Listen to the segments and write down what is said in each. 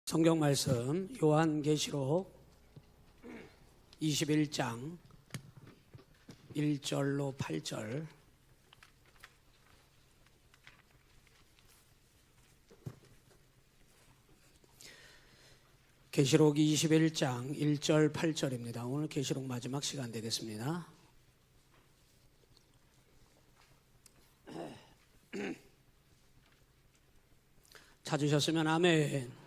성경 말씀 요한계시록 21장 1절로 8절. 계시록 21장 1절 8절입니다. 오늘 계시록 마지막 시간 되겠습니다. 찾으셨으면 아멘.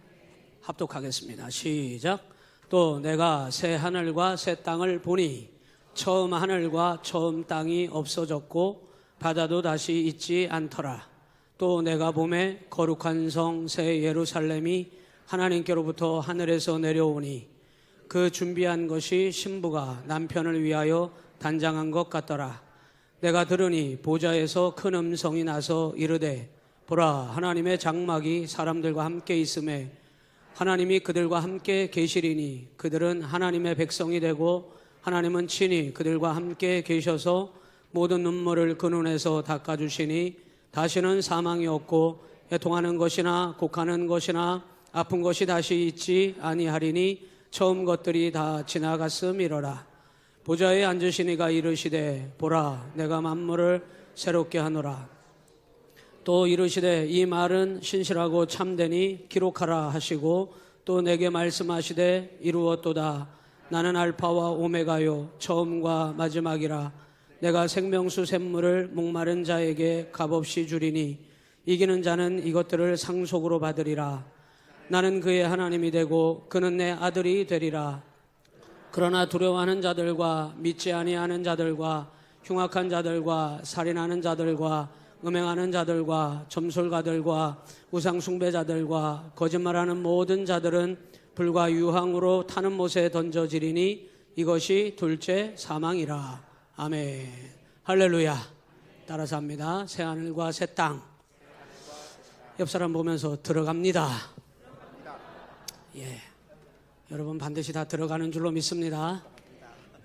합독하겠습니다. 시작. 또 내가 새 하늘과 새 땅을 보니 처음 하늘과 처음 땅이 없어졌고 바다도 다시 있지 않더라. 또 내가 보매 거룩한 성 새 예루살렘이 하나님께로부터 하늘에서 내려오니 그 준비한 것이 신부가 남편을 위하여 단장한 것 같더라. 내가 들으니 보좌에서 큰 음성이 나서 이르되 보라, 하나님의 장막이 사람들과 함께 있음에 하나님이 그들과 함께 계시리니 그들은 하나님의 백성이 되고 하나님은 친히 그들과 함께 계셔서 모든 눈물을 그 눈에서 닦아주시니 다시는 사망이 없고 애통하는 것이나 곡하는 것이나 아픈 것이 다시 있지 아니하리니 처음 것들이 다 지나갔음이로라. 보좌에 앉으시니가 이르시되 보라, 내가 만물을 새롭게 하노라. 또 이르시되 이 말은 신실하고 참되니 기록하라 하시고 또 내게 말씀하시되 이루었도다. 나는 알파와 오메가요 처음과 마지막이라. 내가 생명수 샘물을 목마른 자에게 값없이 주리니 이기는 자는 이것들을 상속으로 받으리라. 나는 그의 하나님이 되고 그는 내 아들이 되리라. 그러나 두려워하는 자들과 믿지 아니하는 자들과 흉악한 자들과 살인하는 자들과 음행하는 자들과 점술가들과 우상숭배자들과 거짓말하는 모든 자들은 불과 유황으로 타는 못에 던져지리니 이것이 둘째 사망이라. 아멘. 할렐루야. 따라서 합니다. 새 하늘과 새 땅. 옆 사람 보면서 들어갑니다. 예. 여러분 반드시 다 들어가는 줄로 믿습니다.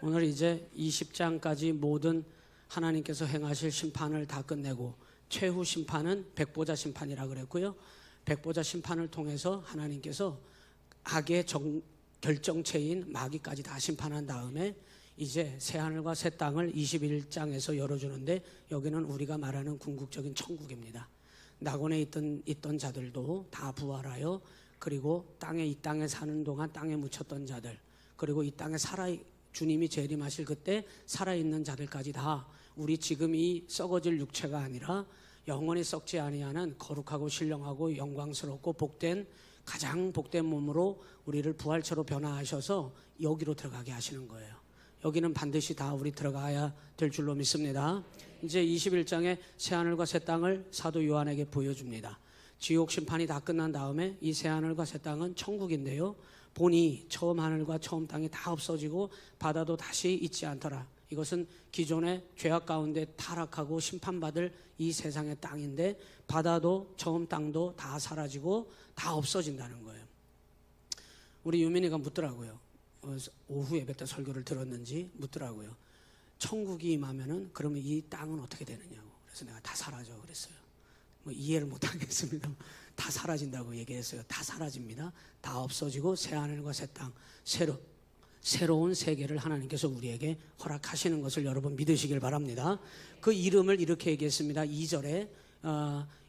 오늘 이제 20장까지 모든 하나님께서 행하실 심판을 다 끝내고 최후 심판은 백보자 심판이라 그랬고요. 백보자 심판을 통해서 하나님께서 악의 결정체인 마귀까지 다 심판한 다음에 이제 새하늘과 새 땅을 21장에서 열어주는데 여기는 우리가 말하는 궁극적인 천국입니다. 낙원에 있던 자들도 다 부활하여 그리고 이 땅에 사는 동안 땅에 묻혔던 자들 그리고 이 땅에 주님이 재림하실 그때 살아있는 자들까지 다 우리 지금 이 썩어질 육체가 아니라 영원히 썩지 아니하는 거룩하고 신령하고 영광스럽고 가장 복된 몸으로 우리를 부활체로 변화하셔서 여기로 들어가게 하시는 거예요. 여기는 반드시 다 우리 들어가야 될 줄로 믿습니다. 이제 21장의 새하늘과 새 땅을 사도 요한에게 보여줍니다. 지옥 심판이 다 끝난 다음에 이 새하늘과 새 땅은 천국인데요. 보니 처음 하늘과 처음 땅이 다 없어지고 바다도 다시 있지 않더라. 이것은 기존의 죄악 가운데 타락하고 심판받을 이 세상의 땅인데 바다도 처음 땅도 다 사라지고 다 없어진다는 거예요. 우리 유민이가 묻더라고요. 오후 예배 때 설교를 들었는지 묻더라고요. 천국이 임하면은 그러면 이 땅은 어떻게 되느냐고. 그래서 내가 다 사라져 그랬어요. 이해를 못하겠습니다. 다 사라진다고 얘기했어요. 다 사라집니다. 다 없어지고 새하늘과 새 땅 새로운 세계를 하나님께서 우리에게 허락하시는 것을 여러분 믿으시길 바랍니다. 그 이름을 이렇게 얘기했습니다. 2절에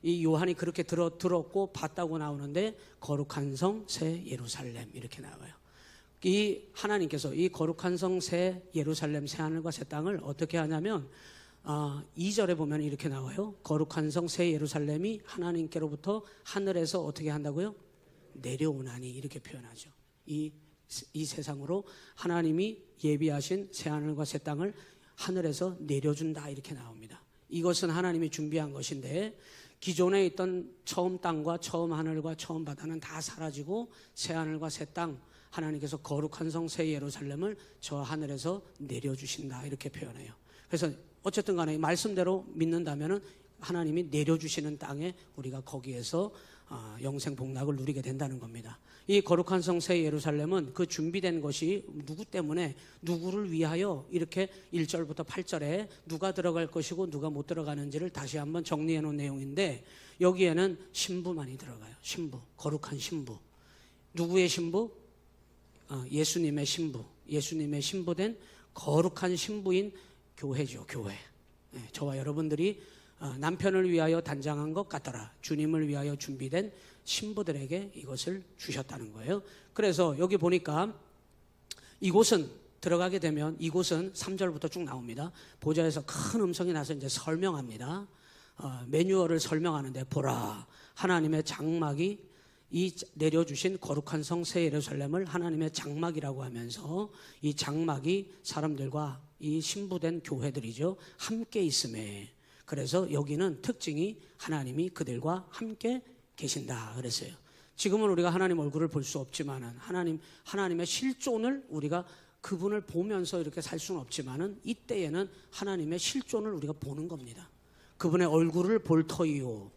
이 요한이 그렇게 들었고 봤다고 나오는데 거룩한 성 새 예루살렘 이렇게 나와요. 이 하나님께서 이 거룩한 성 새 예루살렘 새하늘과 새 땅을 어떻게 하냐면 2절에 보면 이렇게 나와요. 거룩한 성 새 예루살렘이 하나님께로부터 하늘에서 어떻게 한다고요? 내려오나니 이렇게 표현하죠. 이 세상으로 하나님이 예비하신 새하늘과 새 땅을 하늘에서 내려준다 이렇게 나옵니다. 이것은 하나님이 준비한 것인데 기존에 있던 처음 땅과 처음 하늘과 처음 바다는 다 사라지고 새하늘과 새 땅 하나님께서 거룩한 성 새 예루살렘을 저 하늘에서 내려주신다 이렇게 표현해요. 그래서 어쨌든 간에 말씀대로 믿는다면은 하나님이 내려주시는 땅에 우리가 거기에서 영생 복락을 누리게 된다는 겁니다. 이 거룩한 성 새 예루살렘은 그 준비된 것이 누구 때문에 누구를 위하여 이렇게 1절부터 8절에 누가 들어갈 것이고 누가 못 들어가는지를 다시 한번 정리해 놓은 내용인데 여기에는 신부만이 들어가요. 신부, 거룩한 신부. 누구의 신부? 예수님의 신부. 예수님의 신부된 거룩한 신부인 교회죠. 교회. 저와 여러분들이 남편을 위하여 단장한 것 같더라. 주님을 위하여 준비된 신부들에게 이것을 주셨다는 거예요. 그래서 여기 보니까 이곳은 들어가게 되면 이곳은 3절부터 쭉 나옵니다. 보좌에서 큰 음성이 나서 이제 설명합니다. 매뉴얼을 설명하는데 보라, 하나님의 장막이 이 내려주신 거룩한 성 새 예루살렘을 하나님의 장막이라고 하면서 이 장막이 사람들과 이 신부된 교회들이죠. 함께 있음에, 그래서 여기는 특징이 하나님이 그들과 함께 계신다 그랬어요. 지금은 우리가 하나님 얼굴을 볼 수 없지만은 하나님의 실존을 우리가 그분을 보면서 이렇게 살 수는 없지만은 이때에는 하나님의 실존을 우리가 보는 겁니다. 그분의 얼굴을 볼 터이요.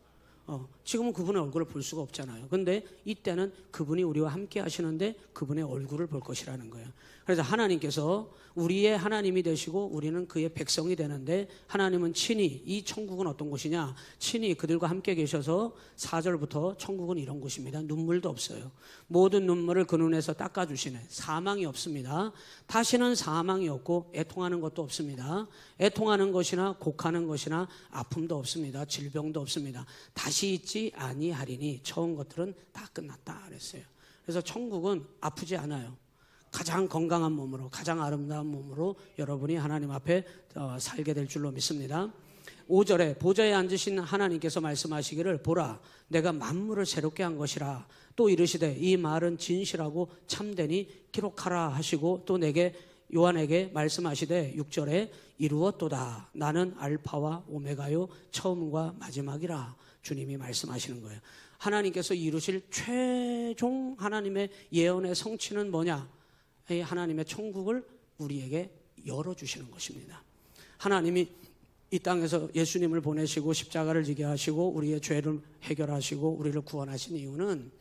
지금은 그분의 얼굴을 볼 수가 없잖아요. 근데 이때는 그분이 우리와 함께 하시는데 그분의 얼굴을 볼 것이라는 거예요. 그래서 하나님께서 우리의 하나님이 되시고 우리는 그의 백성이 되는데, 하나님은 친히, 이 천국은 어떤 곳이냐, 친히 그들과 함께 계셔서 4절부터 천국은 이런 곳입니다. 눈물도 없어요. 모든 눈물을 그 눈에서 닦아주시네. 사망이 없습니다. 다시는 사망이 없고 애통하는 것도 없습니다. 애통하는 것이나 곡하는 것이나 아픔도 없습니다. 질병도 없습니다. 다시 있지 아니하리니 처음 것들은 다 끝났다 그랬어요. 그래서 천국은 아프지 않아요. 가장 건강한 몸으로, 가장 아름다운 몸으로 여러분이 하나님 앞에 살게 될 줄로 믿습니다. 5절에 보좌에 앉으신 하나님께서 말씀하시기를 보라, 내가 만물을 새롭게 한 것이라. 또 이르시되 이 말은 진실하고 참되니 기록하라 하시고, 또 내게 요한에게 말씀하시되 6절에 이루었도다. 나는 알파와 오메가요 처음과 마지막이라. 주님이 말씀하시는 거예요. 하나님께서 이루실 최종 하나님의 예언의 성취는 뭐냐? 하나님의 천국을 우리에게 열어주시는 것입니다. 하나님이 이 땅에서 예수님을 보내시고 십자가를 지게 하시고 우리의 죄를 해결하시고 우리를 구원하신 이유는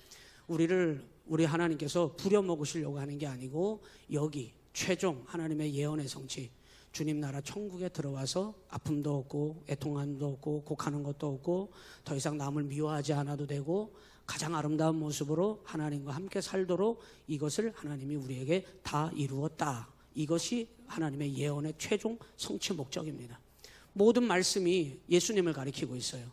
우리 하나님께서 부려먹으시려고 하는 게 아니고, 여기 최종 하나님의 예언의 성취, 주님 나라 천국에 들어와서 아픔도 없고 애통함도 없고 곡하는 것도 없고 더 이상 남을 미워하지 않아도 되고 가장 아름다운 모습으로 하나님과 함께 살도록 이것을 하나님이 우리에게 다 이루었다. 이것이 하나님의 예언의 최종 성취 목적입니다. 모든 말씀이 예수님을 가리키고 있어요.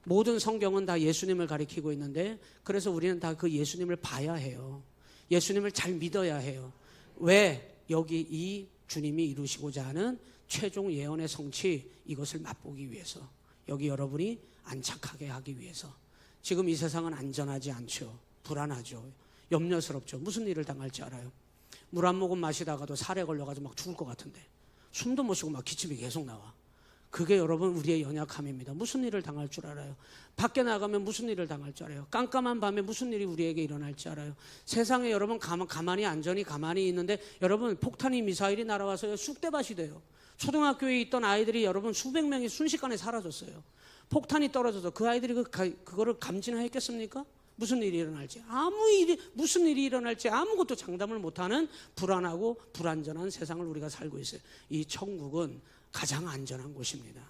모든 성경은 다 예수님을 가리키고 있는데, 그래서 우리는 다 그 예수님을 봐야 해요. 예수님을 잘 믿어야 해요. 왜? 여기 이 주님이 이루시고자 하는 최종 예언의 성취, 이것을 맛보기 위해서, 여기 여러분이 안착하게 하기 위해서. 지금 이 세상은 안전하지 않죠. 불안하죠. 염려스럽죠. 무슨 일을 당할지 알아요. 물 한 모금 마시다가도 살에 걸려가지고 막 죽을 것 같은데 숨도 못 쉬고 막 기침이 계속 나와. 그게 여러분 우리의 연약함입니다. 무슨 일을 당할 줄 알아요. 밖에 나가면 무슨 일을 당할 줄 알아요. 깜깜한 밤에 무슨 일이 우리에게 일어날지 알아요. 세상에 여러분 가만히 안전히 가만히 있는데, 여러분 폭탄이 미사일이 날아와서 쑥대밭이 돼요. 초등학교에 있던 아이들이 여러분 수백 명이 순식간에 사라졌어요. 폭탄이 떨어져서 그 아이들이 그거를 감지했겠습니까? 무슨 일이 일어날지, 무슨 일이 일어날지 아무것도 장담을 못하는 불안하고 불안전한 세상을 우리가 살고 있어요. 이 천국은 가장 안전한 곳입니다.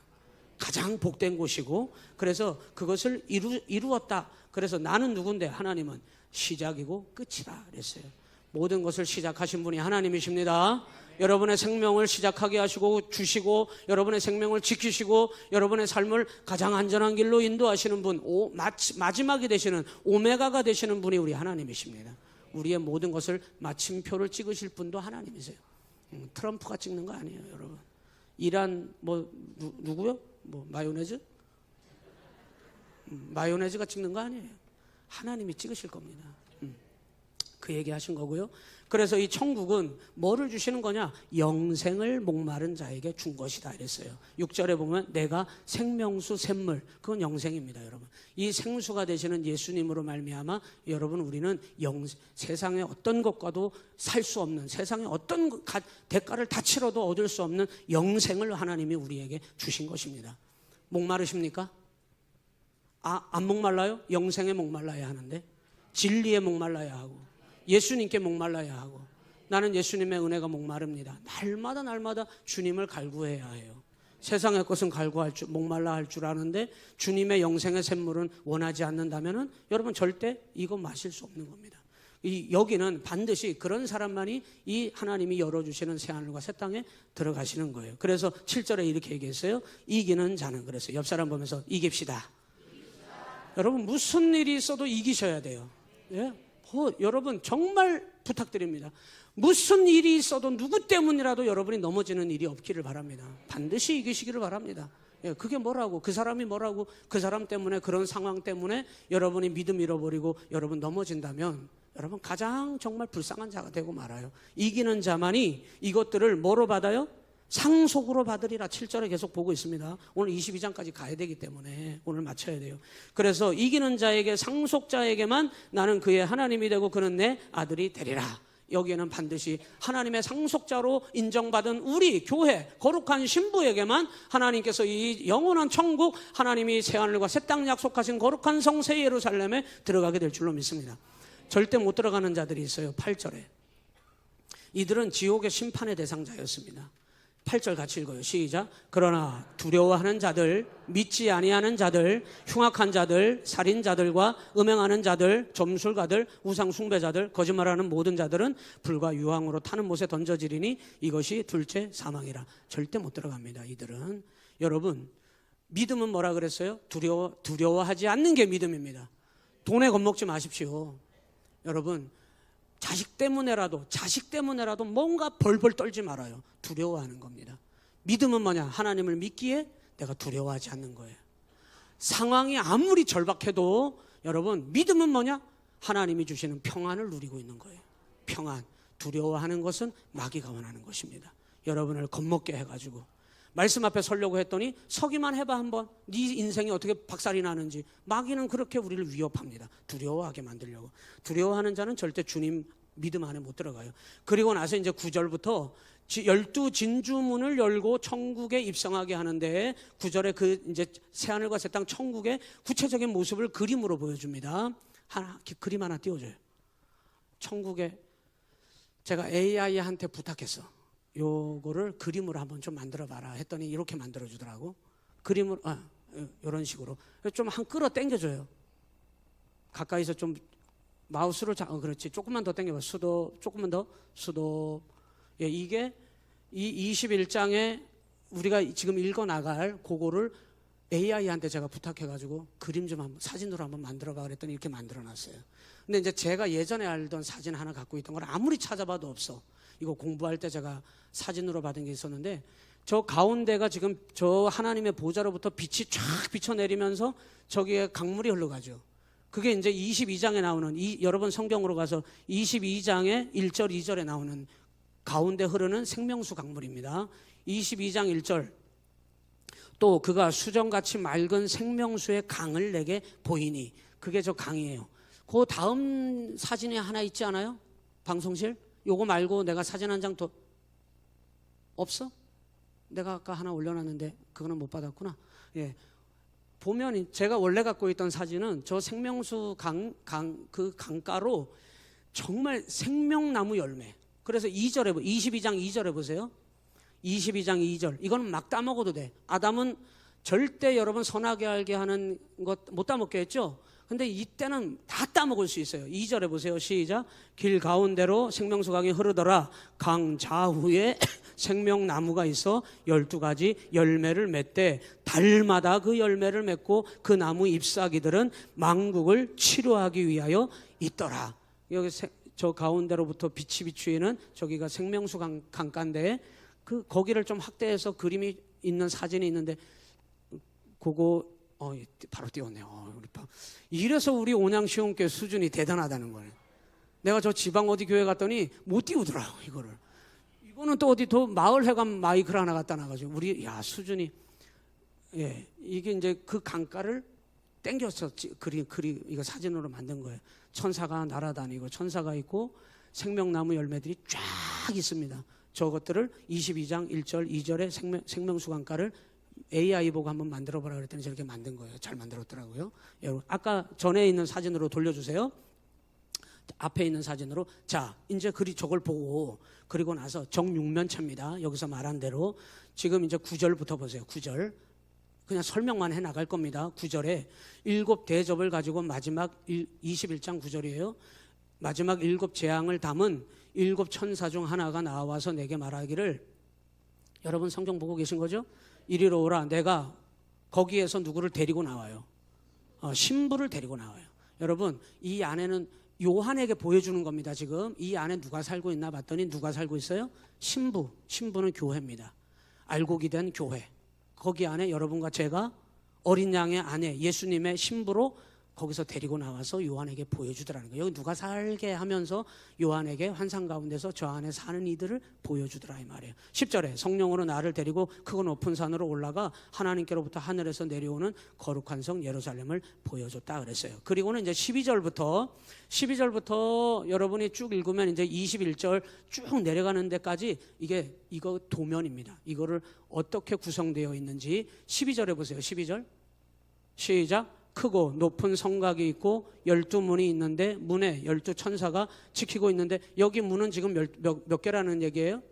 가장 복된 곳이고, 그래서 그것을 이루었다. 그래서 나는 누군데? 하나님은 시작이고 끝이다 그랬어요. 모든 것을 시작하신 분이 하나님이십니다. 여러분의 생명을 시작하게 하시고 주시고, 여러분의 생명을 지키시고, 여러분의 삶을 가장 안전한 길로 인도하시는 분, 마지막이 되시는 오메가가 되시는 분이 우리 하나님이십니다. 우리의 모든 것을 마침표를 찍으실 분도 하나님이세요. 트럼프가 찍는 거 아니에요, 여러분. 이란 누구요? 마요네즈? 마요네즈가 찍는 거 아니에요. 하나님이 찍으실 겁니다. 그 얘기 하신 거고요. 그래서 이 천국은 뭐를 주시는 거냐? 영생을 목마른 자에게 준 것이다 이랬어요. 6절에 보면 내가 생명수 샘물, 그건 영생입니다. 여러분, 이 생수가 되시는 예수님으로 말미암아 여러분 우리는 세상의 어떤 것과도 살 수 없는, 세상의 어떤 대가를 다 치러도 얻을 수 없는 영생을 하나님이 우리에게 주신 것입니다. 목마르십니까? 안 목말라요? 영생에 목말라야 하는데, 진리에 목말라야 하고 예수님께 목말라야 하고. 나는 예수님의 은혜가 목마릅니다. 날마다 주님을 갈구해야 해요. 세상의 것은 목말라 할 줄 아는데 주님의 영생의 샘물은 원하지 않는다면은 여러분 절대 이거 마실 수 없는 겁니다. 여기는 반드시 그런 사람만이 이 하나님이 열어주시는 새하늘과 새 땅에 들어가시는 거예요. 그래서 7절에 이렇게 얘기했어요. 이기는 자는, 그래서 옆 사람 보면서 이깁시다. 여러분, 무슨 일이 있어도 이기셔야 돼요. 예? 여러분 정말 부탁드립니다. 무슨 일이 있어도 누구 때문이라도 여러분이 넘어지는 일이 없기를 바랍니다. 반드시 이기시기를 바랍니다. 예, 그게 뭐라고, 그 사람이 뭐라고, 그 사람 때문에, 그런 상황 때문에 여러분이 믿음 잃어버리고 여러분 넘어진다면 여러분 가장 정말 불쌍한 자가 되고 말아요. 이기는 자만이 이것들을 뭐로 받아요? 상속으로 받으리라. 7절에 계속 보고 있습니다. 오늘 22장까지 가야 되기 때문에 오늘 맞춰야 돼요. 그래서 이기는 자에게, 상속자에게만 나는 그의 하나님이 되고 그는 내 아들이 되리라. 여기에는 반드시 하나님의 상속자로 인정받은 우리 교회 거룩한 신부에게만 하나님께서 이 영원한 천국, 하나님이 새하늘과 새 땅 약속하신 거룩한 성 새 예루살렘에 들어가게 될 줄로 믿습니다. 절대 못 들어가는 자들이 있어요. 8절에 이들은 지옥의 심판의 대상자였습니다. 8절 같이 읽어요. 시작. 그러나 두려워하는 자들, 믿지 아니하는 자들, 흉악한 자들, 살인자들과 음행하는 자들, 점술가들, 우상 숭배자들, 거짓말하는 모든 자들은 불과 유황으로 타는 못에 던져지리니 이것이 둘째 사망이라. 절대 못 들어갑니다. 이들은. 여러분, 믿음은 뭐라 그랬어요? 두려워하지 않는 게 믿음입니다. 돈에 겁먹지 마십시오. 여러분, 자식 때문에라도 뭔가 벌벌 떨지 말아요. 두려워하는 겁니다. 믿음은 뭐냐? 하나님을 믿기에 내가 두려워하지 않는 거예요. 상황이 아무리 절박해도 여러분, 믿음은 뭐냐? 하나님이 주시는 평안을 누리고 있는 거예요. 평안. 두려워하는 것은 마귀가 원하는 것입니다. 여러분을 겁먹게 해가지고 말씀 앞에 서려고 했더니 서기만 해봐 한번. 네 인생이 어떻게 박살이 나는지. 마귀는 그렇게 우리를 위협합니다. 두려워하게 만들려고. 두려워하는 자는 절대 주님 믿음 안에 못 들어가요. 그리고 나서 이제 9절부터 12진주문을 열고 천국에 입성하게 하는데 9절에 그 이제 새하늘과 새 땅 천국의 구체적인 모습을 그림으로 보여줍니다. 그림 하나 띄워줘요. 천국에 제가 AI한테 부탁했어. 요거를 그림으로 한번 좀 만들어 봐라 했더니 이렇게 만들어 주더라고. 그림으로, 이런 식으로 좀 한 끌어 당겨줘요. 가까이서 좀 마우스를 그렇지. 조금만 더 당겨봐. 조금만 더 예, 이게 이 21장에 우리가 지금 읽어 나갈 그거를 AI한테 제가 부탁해가지고 그림 좀 한번 사진으로 한번 만들어봐 그랬더니 이렇게 만들어놨어요. 근데 이제 제가 예전에 알던 사진 하나 갖고 있던 걸 아무리 찾아봐도 없어. 이거 공부할 때 제가 사진으로 받은 게 있었는데 저 가운데가 지금 저 하나님의 보좌로부터 빛이 쫙 비쳐내리면서 저기에 강물이 흘러가죠. 그게 이제 22장에 나오는 여러분 성경으로 가서 22장의 1절 2절에 나오는 가운데 흐르는 생명수 강물입니다. 22장 1절 또 그가 수정같이 맑은 생명수의 강을 내게 보이니, 그게 저 강이에요. 그 다음 사진이 하나 있지 않아요? 방송실? 요거 말고 내가 사진 한 장 더 없어? 내가 아까 하나 올려놨는데 그거는 못 받았구나. 예. 보면 제가 원래 갖고 있던 사진은 저 생명수 그 강가로 정말 생명나무 열매. 그래서 22장 2절에 보세요. 22장 2절. 이거는 막 따먹어도 돼. 아담은 절대 여러분 선하게 알게 하는 것 못 따먹게 했죠. 근데 이때는 다 따먹을 수 있어요. 2절에 보세요. 시작. 길 가운데로 생명수 강이 흐르더라. 강 좌우에 생명나무가 있어 12가지 열매를 맺되 달마다 그 열매를 맺고 그 나무 잎사귀들은 만국을 치료하기 위하여 있더라. 여기 저 가운데로부터 빛이 비추이는 저기가 생명수 강가인데 거기를 좀 확대해서 그림이 있는 사진이 있는데 그거 바로 띄웠네요. 이래서 우리 온양시온교회 수준이 대단하다는 거예요. 내가 저 지방 어디 교회 갔더니 못 띄우더라고 이거를. 이거는 또 어디 더 마을회관 마이크를 하나 갖다 놔가지고 우리 수준이 이게 이제 그 강가를 땡겨서 이거 사진으로 만든 거예요. 천사가 날아다니고 천사가 있고 생명나무 열매들이 쫙 있습니다. 저것들을 22장 1절 2절의 생명수 강가를 AI 보고 한번 만들어보라 그랬더니 저렇게 만든 거예요. 잘 만들었더라고요. 여러분 아까 전에 있는 사진으로 돌려주세요. 앞에 있는 사진으로. 자, 이제 저걸 보고 그리고 나서 정육면체입니다. 여기서 말한 대로 지금 이제 9절부터 보세요. 9절 그냥 설명만 해 나갈 겁니다. 9절에 7 대접을 가지고 마지막 21장 9절이에요. 마지막 7 재앙을 담은 7 천사 중 하나가 나와서 내게 말하기를, 여러분 성경 보고 계신 거죠? 이리로 오라. 내가 거기에서 누구를 데리고 나와요? 신부를 데리고 나와요. 여러분, 이 안에는 요한에게 보여주는 겁니다. 지금 이 안에 누가 살고 있나 봤더니 누가 살고 있어요? 신부는 교회입니다. 알곡이 된 교회. 거기 안에 여러분과 제가 어린 양의 아내 예수님의 신부로 거기서 데리고 나와서 요한에게 보여주더라는 거예요. 여기 누가 살게 하면서 요한에게 환상 가운데서 저 안에 사는 이들을 보여주더라 이 말이에요. 10절에 성령으로 나를 데리고 크고 높은 산으로 올라가 하나님께로부터 하늘에서 내려오는 거룩한 성 예루살렘을 보여줬다 그랬어요. 그리고는 이제 12절부터 여러분이 쭉 읽으면 이제 21절 쭉 내려가는 데까지 이거 도면입니다. 이거를 어떻게 구성되어 있는지 12절에 보세요. 12절 시작. 크고 높은 성곽이 있고 12문이 있는데 문에 12 천사가 지키고 있는데, 여기 문은 지금 몇 개라는 얘기예요?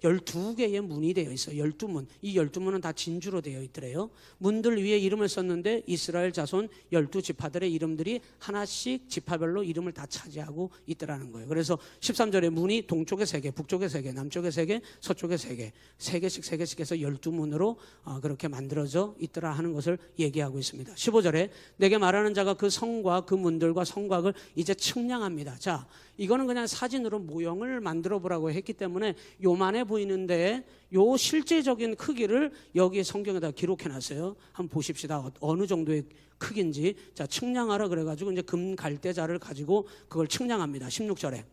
12개의 문이 되어 있어요. 12문. 이 12문은 다 진주로 되어 있더래요. 문들 위에 이름을 썼는데 이스라엘 자손 12지파들의 이름들이 하나씩 지파별로 이름을 다 차지하고 있더라는 거예요. 그래서 13절에 문이 동쪽에 3개, 북쪽에 3개, 남쪽에 3개, 서쪽에 3개, 3개씩 해서 12문으로 그렇게 만들어져 있더라 하는 것을 얘기하고 있습니다. 15절에 내게 말하는 자가 그 성과 그 문들과 성곽을 이제 측량합니다. 자, 이거는 그냥 사진으로 모형을 만들어 보라고 했기 때문에 요만해 보이는데 요 실제적인 크기를 여기 성경에다 기록해 놨어요. 한번 보십시다. 어느 정도의 크기인지. 자, 측량하라 그래가지고 이제 금 갈대자를 가지고 그걸 측량합니다. 16절에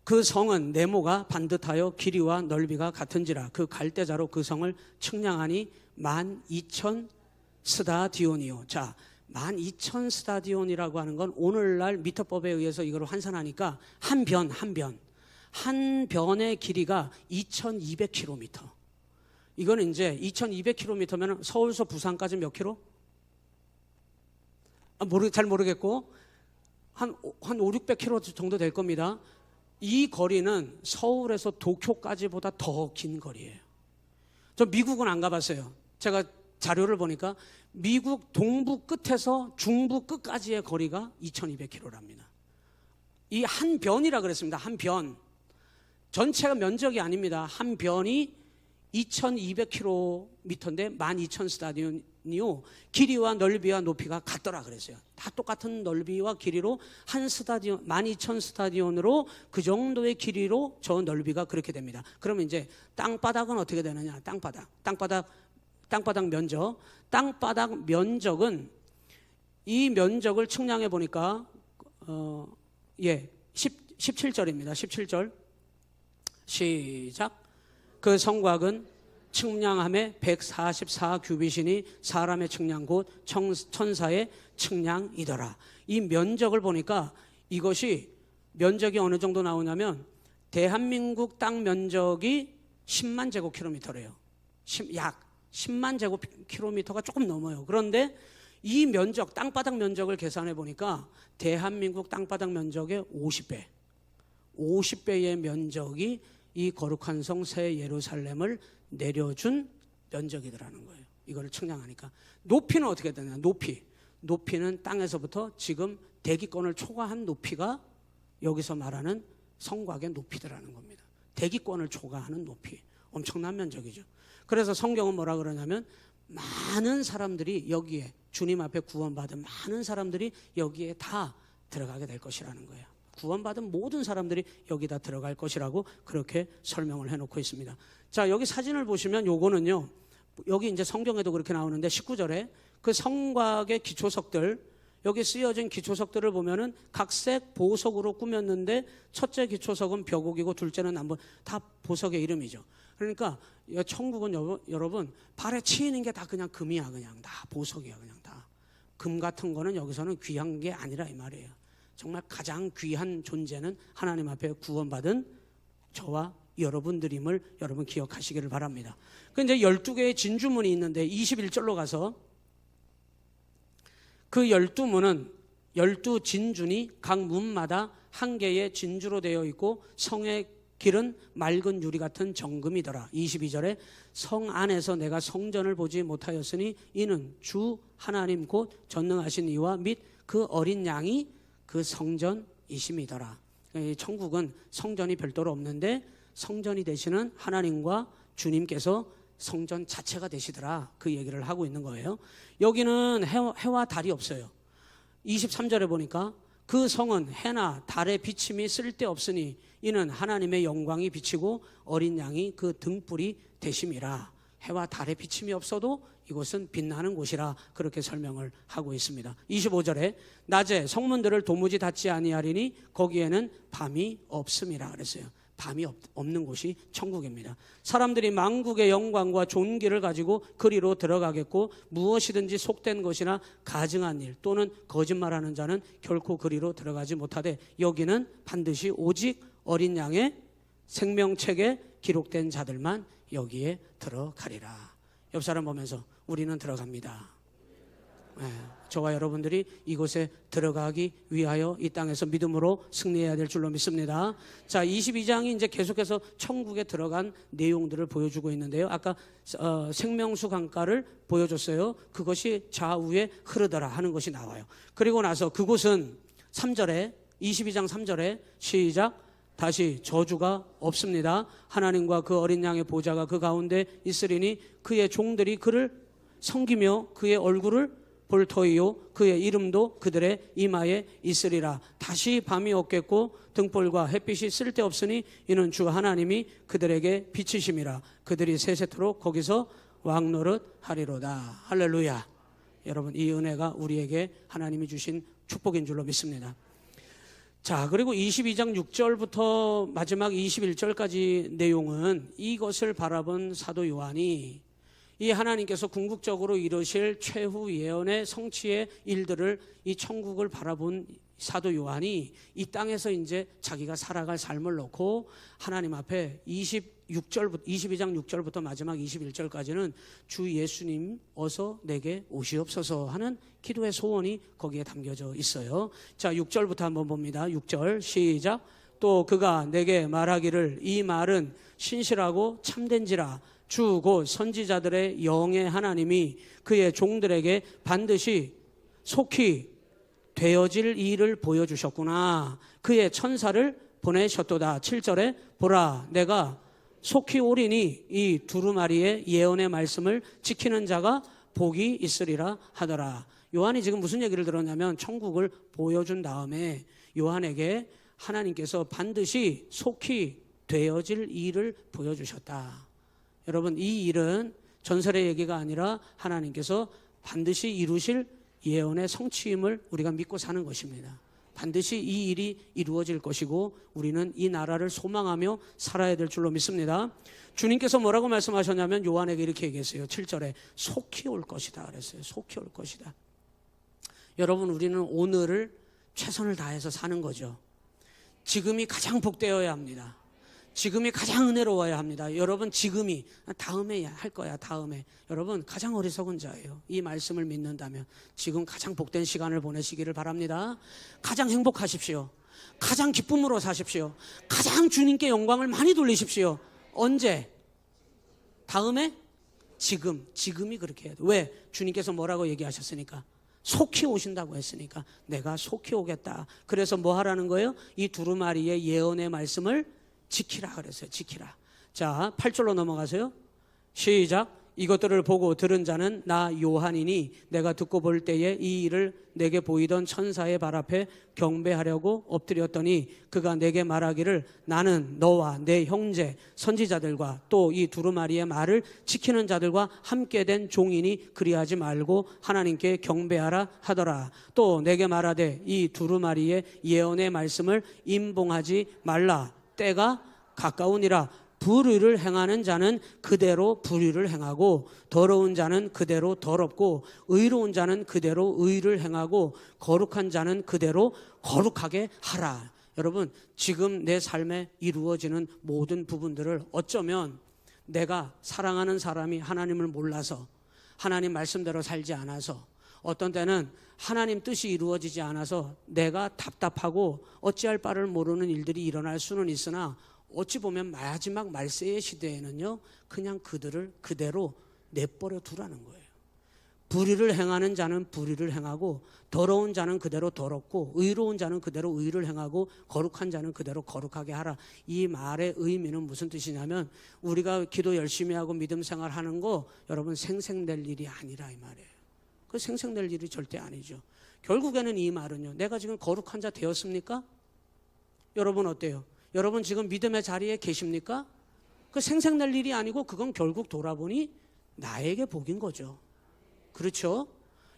그 성은 네모가 반듯하여 길이와 넓이가 같은지라 그 갈대자로 그 성을 측량하니 12,000 스다디온이요. 자, 12,000 스타디온이라고 하는 건 오늘날 미터법에 의해서 이걸 환산하니까 한 변의 길이가 2,200km. 이거는 이제 2,200km면 서울서 부산까지 몇 킬로? 잘 모르겠고 한 5, 600km 정도 될 겁니다. 이 거리는 서울에서 도쿄까지보다 더 긴 거리예요. 저 미국은 안 가봤어요. 제가 자료를 보니까 미국 동부 끝에서 중부 끝까지의 거리가 2,200km랍니다. 이 한 변이라 그랬습니다. 한 변. 전체가 면적이 아닙니다. 한 변이 2,200km인데 12,000 스타디온이요. 길이와 넓이와 높이가 같더라 그랬어요. 다 똑같은 넓이와 길이로 한 스타디온, 12,000 스타디온으로 그 정도의 길이로 저 넓이가 그렇게 됩니다. 그러면 이제 땅바닥은 어떻게 되느냐? 땅바닥 면적. 땅바닥 면적은 이 면적을 측량해 보니까 17절입니다. 17절 시작. 그 성곽은 측량함에 144 규빗이니 사람의 측량 곧 천사의 측량이더라. 이 면적을 보니까 이것이 면적이 어느 정도 나오냐면 대한민국 땅 면적이 10만 제곱킬로미터래요. 약 10만 제곱킬로미터가 조금 넘어요. 그런데 이 면적, 땅바닥 면적을 계산해 보니까 대한민국 땅바닥 면적의 50배의 면적이 이 거룩한 성 새 예루살렘을 내려준 면적이더라는 거예요. 이거를 측량하니까. 높이는 어떻게 되냐? 높이는 땅에서부터 지금 대기권을 초과한 높이가 여기서 말하는 성곽의 높이더라는 겁니다. 대기권을 초과하는 높이. 엄청난 면적이죠. 그래서 성경은 뭐라 그러냐면 많은 사람들이 여기에 주님 앞에 구원받은 많은 사람들이 여기에 다 들어가게 될 것이라는 거예요. 구원받은 모든 사람들이 여기다 들어갈 것이라고 그렇게 설명을 해놓고 있습니다. 자, 여기 사진을 보시면 요거는요, 여기 이제 성경에도 그렇게 나오는데 19절에 그 성곽의 기초석들, 여기 쓰여진 기초석들을 보면은 각색 보석으로 꾸몄는데 첫째 기초석은 벼곡이고 둘째는 남부, 다 보석의 이름이죠. 그러니까 천국은 여러분 발에 치이는 게 다 그냥 금이야. 그냥 다 보석이야. 그냥 다 금 같은 거는 여기서는 귀한 게 아니라 이 말이에요. 정말 가장 귀한 존재는 하나님 앞에 구원받은 저와 여러분들임을 여러분 기억하시기를 바랍니다. 그 이제 12개의 진주문이 있는데 21절로 가서 그 12문은 12진준이 각 문마다 한 개의 진주로 되어 있고 성의 길은 맑은 유리 같은 정금이더라. 22절에 성 안에서 내가 성전을 보지 못하였으니 이는 주 하나님 곧 전능하신 이와 및 그 어린 양이 그 성전 성전이심이더라. 이 천국은 성전이 별도로 없는데 성전이 되시는 하나님과 주님께서 성전 자체가 되시더라. 그 얘기를 하고 있는 거예요. 여기는 해와 달이 없어요. 23절에 보니까 그 성은 해나 달의 비침이 쓸데없으니 이는 하나님의 영광이 비치고 어린 양이 그 등불이 되심이라. 해와 달의 비침이 없어도 이곳은 빛나는 곳이라 그렇게 설명을 하고 있습니다. 25절에 낮에 성문들을 도무지 닫지 아니하리니 거기에는 밤이 없음이라 그랬어요. 밤이 없는 곳이 천국입니다. 사람들이 만국의 영광과 존귀를 가지고 그리로 들어가겠고 무엇이든지 속된 것이나 가증한 일 또는 거짓말하는 자는 결코 그리로 들어가지 못하되 여기는 반드시 오직 어린 양의 생명책에 기록된 자들만 여기에 들어가리라. 옆 사람 보면서 우리는 들어갑니다. 네, 저와 여러분들이 이곳에 들어가기 위하여 이 땅에서 믿음으로 승리해야 될 줄로 믿습니다. 자, 22장이 이제 계속해서 천국에 들어간 내용들을 보여주고 있는데요. 아까 생명수 강가를 보여줬어요. 그것이 좌우에 흐르더라 하는 것이 나와요. 그리고 나서 그곳은 3절에 22장 3절에 시작 다시 저주가 없습니다. 하나님과 그 어린 양의 보좌가 그 가운데 있으리니 그의 종들이 그를 섬기며 그의 얼굴을 볼 터이요 그의 이름도 그들의 이마에 있으리라. 다시 밤이 없겠고 등불과 햇빛이 쓸데없으니 이는 주 하나님이 그들에게 비치심이라. 그들이 세세토록 거기서 왕노릇 하리로다. 할렐루야. 여러분, 이 은혜가 우리에게 하나님이 주신 축복인 줄로 믿습니다. 자, 그리고 22장 6절부터 마지막 21절까지 내용은 이것을 바라본 사도 요한이 이 하나님께서 궁극적으로 이루실 최후 예언의 성취의 일들을 이 천국을 바라본 사도 요한이 이 땅에서 이제 자기가 살아갈 삶을 놓고 하나님 앞에 22장 6절부터 마지막 21절까지는 주 예수님 어서 내게 오시옵소서 하는 기도의 소원이 거기에 담겨져 있어요. 자, 6절부터 한번 봅니다. 6절 시작. 또 그가 내게 말하기를 이 말은 신실하고 참된지라. 주 곧 선지자들의 영의 하나님이 그의 종들에게 반드시 속히 되어질 일을 보여주셨구나. 그의 천사를 보내셨도다. 7절에 보라 내가 속히 오리니 이 두루마리의 예언의 말씀을 지키는 자가 복이 있으리라 하더라. 요한이 지금 무슨 얘기를 들었냐면 천국을 보여준 다음에 요한에게 하나님께서 반드시 속히 되어질 일을 보여주셨다. 여러분, 이 일은 전설의 얘기가 아니라 하나님께서 반드시 이루실 예언의 성취임을 우리가 믿고 사는 것입니다. 반드시 이 일이 이루어질 것이고 우리는 이 나라를 소망하며 살아야 될 줄로 믿습니다. 주님께서 뭐라고 말씀하셨냐면 요한에게 이렇게 얘기했어요. 7절에 속히 올 것이다 그랬어요. 속히 올 것이다. 여러분, 우리는 오늘을 최선을 다해서 사는 거죠. 지금이 가장 복되어야 합니다. 지금이 가장 은혜로워야 합니다. 여러분, 지금이 다음에 할 거야. 다음에. 여러분, 가장 어리석은 자예요. 이 말씀을 믿는다면 지금 가장 복된 시간을 보내시기를 바랍니다. 가장 행복하십시오. 가장 기쁨으로 사십시오. 가장 주님께 영광을 많이 돌리십시오. 언제? 다음에? 지금이 그렇게 해야 돼. 왜? 주님께서 뭐라고 얘기하셨으니까. 속히 오신다고 했으니까 내가 속히 오겠다. 그래서 뭐 하라는 거예요? 이 두루마리의 예언의 말씀을 지키라 그랬어요. 지키라. 자, 8절로 넘어가세요. 시작. 이것들을 보고 들은 자는 나 요한이니 내가 듣고 볼 때에 이 일을 내게 보이던 천사의 발 앞에 경배하려고 엎드렸더니 그가 내게 말하기를 나는 너와 내 형제 선지자들과 또 이 두루마리의 말을 지키는 자들과 함께 된 종이니 그리하지 말고 하나님께 경배하라 하더라. 또 내게 말하되 이 두루마리의 예언의 말씀을 임봉하지 말라. 때가 가까우니라. 불의를 행하는 자는 그대로 불의를 행하고 더러운 자는 그대로 더럽고 의로운 자는 그대로 의를 행하고 거룩한 자는 그대로 거룩하게 하라. 여러분, 지금 내 삶에 이루어지는 모든 부분들을 어쩌면 내가 사랑하는 사람이 하나님을 몰라서 하나님 말씀대로 살지 않아서 어떤 때는 하나님 뜻이 이루어지지 않아서 내가 답답하고 어찌할 바를 모르는 일들이 일어날 수는 있으나 어찌 보면 마지막 말세의 시대에는요 그냥 그들을 그대로 내버려 두라는 거예요. 불의를 행하는 자는 불의를 행하고 더러운 자는 그대로 더럽고 의로운 자는 그대로 의를 행하고 거룩한 자는 그대로 거룩하게 하라. 이 말의 의미는 무슨 뜻이냐면 우리가 기도 열심히 하고 믿음 생활하는 거 여러분 생색낼 일이 아니라 이 말이에요. 그 생색낼 일이 절대 아니죠. 결국에는 이 말은요, 내가 지금 거룩한 자 되었습니까? 여러분 어때요? 여러분 지금 믿음의 자리에 계십니까? 그 생색낼 일이 아니고 그건 결국 돌아보니 나에게 복인 거죠. 그렇죠?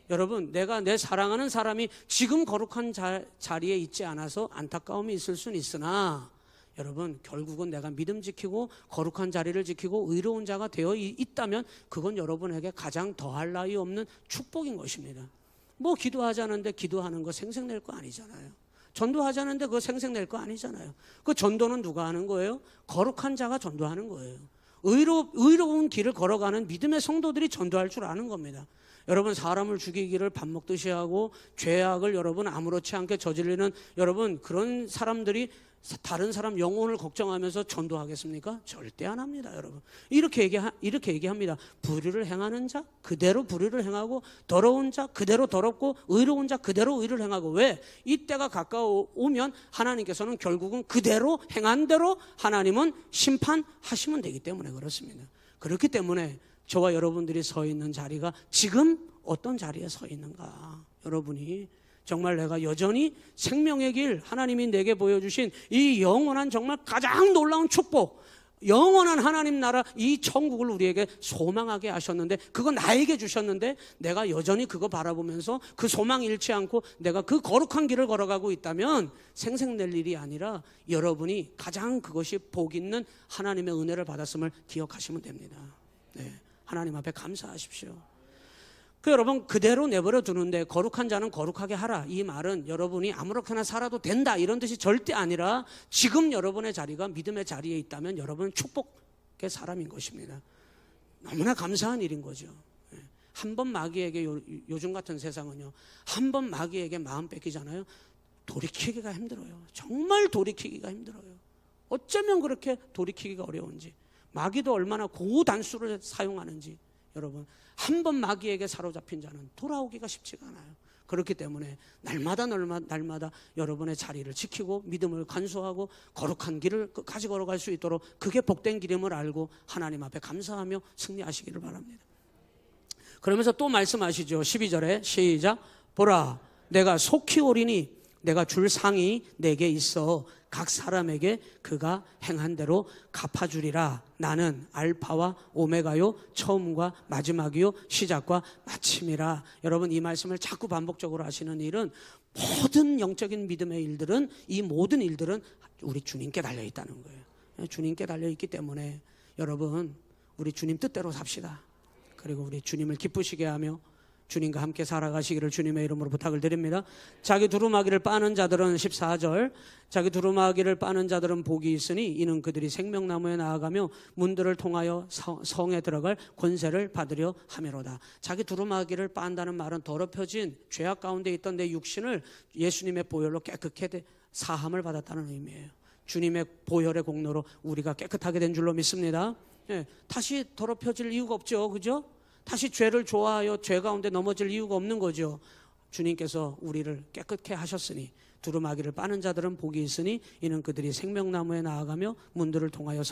여러분, 내가 내 사랑하는 사람이 지금 거룩한 자리에 있지 않아서 안타까움이 있을 수는 있으나 여러분, 결국은 내가 믿음 지키고 거룩한 자리를 지키고 의로운 자가 되어 있다면 그건 여러분에게 가장 더할 나위 없는 축복인 것입니다. 뭐 기도하자는데 기도하는 거 생색낼 거 아니잖아요. 전도하자는데 그거 생색낼 거 아니잖아요. 그 전도는 누가 하는 거예요? 거룩한 자가 전도하는 거예요. 의로운 길을 걸어가는 믿음의 성도들이 전도할 줄 아는 겁니다. 여러분 사람을 죽이기를 밥 먹듯이 하고 죄악을 여러분 아무렇지 않게 저지르는 여러분 그런 사람들이 다른 사람 영혼을 걱정하면서 전도하겠습니까? 절대 안 합니다, 여러분. 이렇게 얘기합니다. 불의를 행하는 자 그대로 불의를 행하고 더러운 자 그대로 더럽고 의로운 자 그대로 의를 행하고. 왜? 이때가 가까워오면 하나님께서는 결국은 그대로 행한 대로 하나님은 심판하시면 되기 때문에 그렇습니다. 그렇기 때문에 저와 여러분들이 서 있는 자리가 지금 어떤 자리에 서 있는가? 여러분이 정말 내가 여전히 생명의 길 하나님이 내게 보여주신 이 영원한 정말 가장 놀라운 축복, 영원한 하나님 나라 이 천국을 우리에게 소망하게 하셨는데 그거 나에게 주셨는데 내가 여전히 그거 바라보면서 그 소망 잃지 않고 내가 그 거룩한 길을 걸어가고 있다면 생색낼 일이 아니라 여러분이 가장 그것이 복 있는 하나님의 은혜를 받았음을 기억하시면 됩니다. 네, 하나님 앞에 감사하십시오. 여러분 그대로 내버려 두는데 거룩한 자는 거룩하게 하라. 이 말은 여러분이 아무렇게나 살아도 된다 이런 뜻이 절대 아니라 지금 여러분의 자리가 믿음의 자리에 있다면 여러분은 축복의 사람인 것입니다. 너무나 감사한 일인 거죠. 한 번 마귀에게 요즘 같은 세상은요, 한 번 마귀에게 마음 뺏기잖아요. 돌이키기가 힘들어요. 정말 돌이키기가 힘들어요. 어쩌면 그렇게 돌이키기가 어려운지, 마귀도 얼마나 고단수를 사용하는지 여러분 한 번 마귀에게 사로잡힌 자는 돌아오기가 쉽지가 않아요. 그렇기 때문에 날마다 여러분의 자리를 지키고 믿음을 간수하고 거룩한 길을 끝까지 걸어갈 수 있도록 그게 복된 길임을 알고 하나님 앞에 감사하며 승리하시기를 바랍니다. 그러면서 또 말씀하시죠. 12절에 시작. 보라 내가 속히 오리니 내가 줄 상이 내게 있어 각 사람에게 그가 행한 대로 갚아주리라. 나는 알파와 오메가요 처음과 마지막이요 시작과 마침이라. 여러분 이 말씀을 자꾸 반복적으로 하시는 일은 모든 영적인 믿음의 일들은 이 모든 일들은 우리 주님께 달려있다는 거예요. 주님께 달려있기 때문에 여러분 우리 주님 뜻대로 삽시다. 그리고 우리 주님을 기쁘시게 하며 주님과 함께 살아가시기를 주님의 이름으로 부탁을 드립니다. 자기 두루마기를 빠는 자들은 14절 자기 두루마기를 빠는 자들은 복이 있으니 이는 그들이 생명나무에 나아가며 문들을 통하여 성에 들어갈 권세를 받으려 함이로다. 자기 두루마기를 빤다는 말은 더럽혀진 죄악 가운데 있던 내 육신을 예수님의 보혈로 깨끗하게 사함을 받았다는 의미예요. 주님의 보혈의 공로로 우리가 깨끗하게 된 줄로 믿습니다. 다시 더럽혀질 이유가 없죠, 그죠? 다시 죄를 좋아하여 죄 가운데 넘어질 이유가 없는 거죠. 주님께서 우리를 깨끗게 하셨으니 두루마기를 빠는 자들은 복이 있으니 이는 그들이 생명나무에 나아가며 문들을 통하여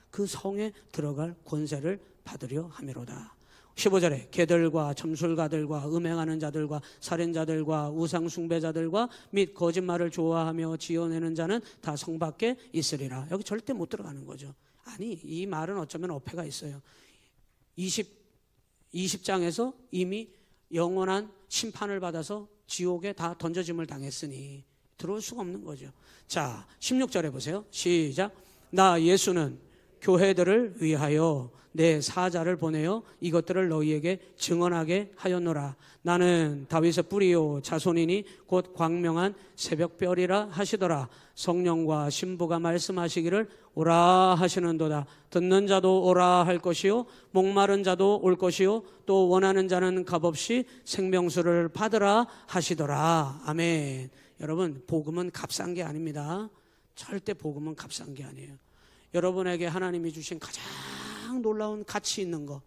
그 성에 들어갈 권세를 받으려 함이로다. 15절에 개들과 점술가들과 음행하는 자들과 살인자들과 우상숭배자들과 및 거짓말을 좋아하며 지어내는 자는 다 성 밖에 있으리라. 여기 절대 못 들어가는 거죠. 아니 이 말은 어쩌면 어폐가 있어요. 20장에서 이미 영원한 심판을 받아서 지옥에 다 던져짐을 당했으니 들어올 수가 없는 거죠. 자 16절에 보세요. 시작. 나 예수는 교회들을 위하여 내 사자를 보내어 이것들을 너희에게 증언하게 하였노라. 나는 다윗의 뿌리요 자손이니 곧 광명한 새벽별이라 하시더라. 성령과 신부가 말씀하시기를 오라 하시는도다. 듣는 자도 오라 할 것이요 목마른 자도 올 것이요 또 원하는 자는 값없이 생명수를 받으라 하시더라. 아멘. 여러분 복음은 값싼 게 아닙니다. 절대 복음은 값싼 게 아니에요. 여러분에게 하나님이 주신 가장 놀라운 가치 있는 거,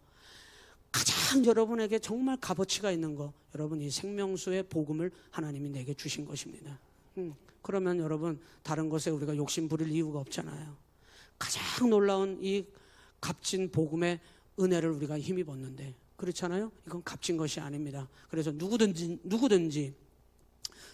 가장 여러분에게 정말 값어치가 있는 거, 여러분 이 생명수의 복음을 하나님이 내게 주신 것입니다. 그러면 여러분 다른 것에 우리가 욕심 부릴 이유가 없잖아요. 가장 놀라운 이 값진 복음의 은혜를 우리가 힘입었는데, 그렇잖아요. 이건 값진 것이 아닙니다. 그래서 누구든지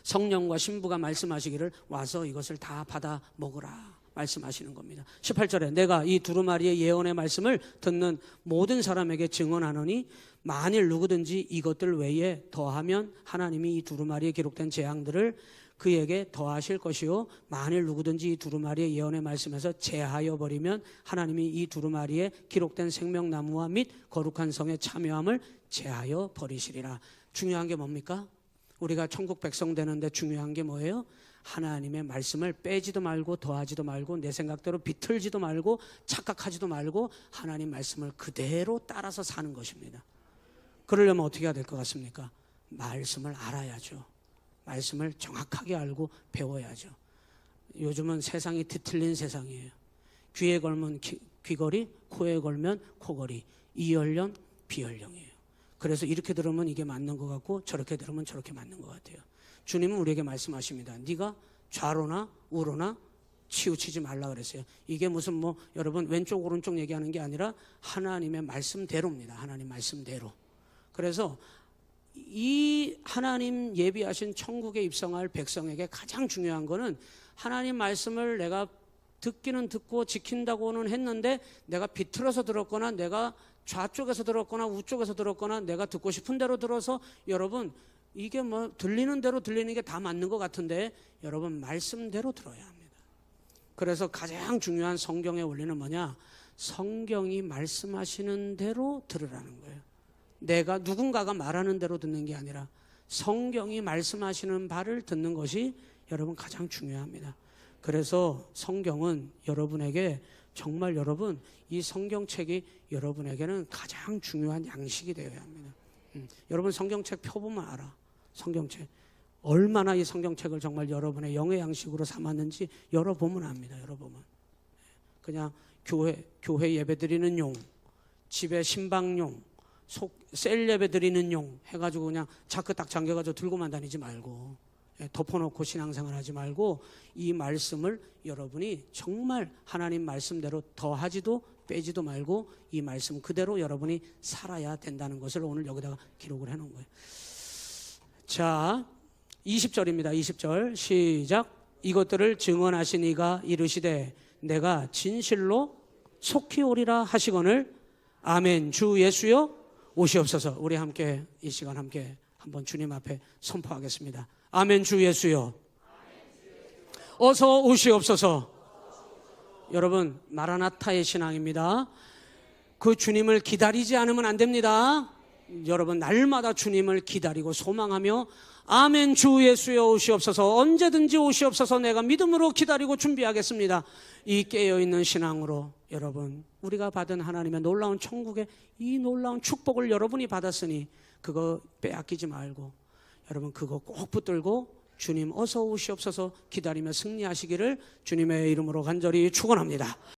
성령과 신부가 말씀하시기를 와서 이것을 다 받아 먹으라 말씀하시는 겁니다. 18절에 내가 이 두루마리의 예언의 말씀을 듣는 모든 사람에게 증언하노니 만일 누구든지 이것들 외에 더하면 하나님이 이 두루마리에 기록된 재앙들을 그에게 더하실 것이요 만일 누구든지 이 두루마리의 예언의 말씀에서 제하여 버리면 하나님이 이 두루마리에 기록된 생명나무와 및 거룩한 성의 참여함을 제하여 버리시리라. 중요한 게 뭡니까? 우리가 천국 백성 되는데 중요한 게 뭐예요? 하나님의 말씀을 빼지도 말고 더하지도 말고 내 생각대로 비틀지도 말고 착각하지도 말고 하나님 말씀을 그대로 따라서 사는 것입니다. 그러려면 어떻게 해야 될 것 같습니까? 말씀을 알아야죠. 말씀을 정확하게 알고 배워야죠. 요즘은 세상이 뒤틀린 세상이에요. 귀에 걸면 귀걸이, 코에 걸면 코걸이, 이연령, 비연령이에요. 그래서 이렇게 들으면 이게 맞는 것 같고 저렇게 들으면 저렇게 맞는 것 같아요. 주님은 우리에게 말씀하십니다. 네가 좌로나 우로나 치우치지 말라 그랬어요. 이게 무슨 여러분 왼쪽 오른쪽 얘기하는 게 아니라 하나님의 말씀대로입니다. 하나님 말씀대로. 그래서 이 하나님 예비하신 천국에 입성할 백성에게 가장 중요한 거는 하나님 말씀을 내가 듣기는 듣고 지킨다고는 했는데 내가 비틀어서 들었거나 내가 좌쪽에서 들었거나 우쪽에서 들었거나 내가 듣고 싶은 대로 들어서 여러분 이게 들리는 대로 들리는 게 다 맞는 것 같은데 여러분 말씀대로 들어야 합니다. 그래서 가장 중요한 성경의 원리는 뭐냐? 성경이 말씀하시는 대로 들으라는 거예요. 내가 누군가가 말하는 대로 듣는 게 아니라 성경이 말씀하시는 바를 듣는 것이 여러분 가장 중요합니다. 그래서 성경은 여러분에게 정말 여러분 이 성경책이 여러분에게는 가장 중요한 양식이 되어야 합니다. 여러분 성경책 펴보면 알아. 성경책 얼마나 이 성경책을 정말 여러분의 영의 양식으로 삼았는지 열어보면 압니다. 열어보면 그냥 교회 예배 드리는 용, 집에 신방용, 셀 예배 드리는 용 해가지고 그냥 자크 딱 잠겨가지고 들고만 다니지 말고 덮어놓고 신앙생활 하지 말고 이 말씀을 여러분이 정말 하나님 말씀대로 더하지도 빼지도 말고 이 말씀 그대로 여러분이 살아야 된다는 것을 오늘 여기다가 기록을 해놓은 거예요. 자, 20절입니다. 20절 시작. 이것들을 증언하신 이가 이르시되 내가 진실로 속히 오리라 하시거늘 아멘. 주 예수여 오시옵소서. 우리 함께 이 시간 함께 한번 주님 앞에 선포하겠습니다. 아멘. 주 예수여 어서 오시옵소서. 여러분 마라나타의 신앙입니다. 그 주님을 기다리지 않으면 안 됩니다. 여러분 날마다 주님을 기다리고 소망하며 아멘. 주 예수여 오시옵소서. 언제든지 오시옵소서. 내가 믿음으로 기다리고 준비하겠습니다. 이 깨어있는 신앙으로 여러분 우리가 받은 하나님의 놀라운 천국의 이 놀라운 축복을 여러분이 받았으니 그거 빼앗기지 말고 여러분 그거 꼭 붙들고 주님 어서 오시옵소서 기다리며 승리하시기를 주님의 이름으로 간절히 축원합니다.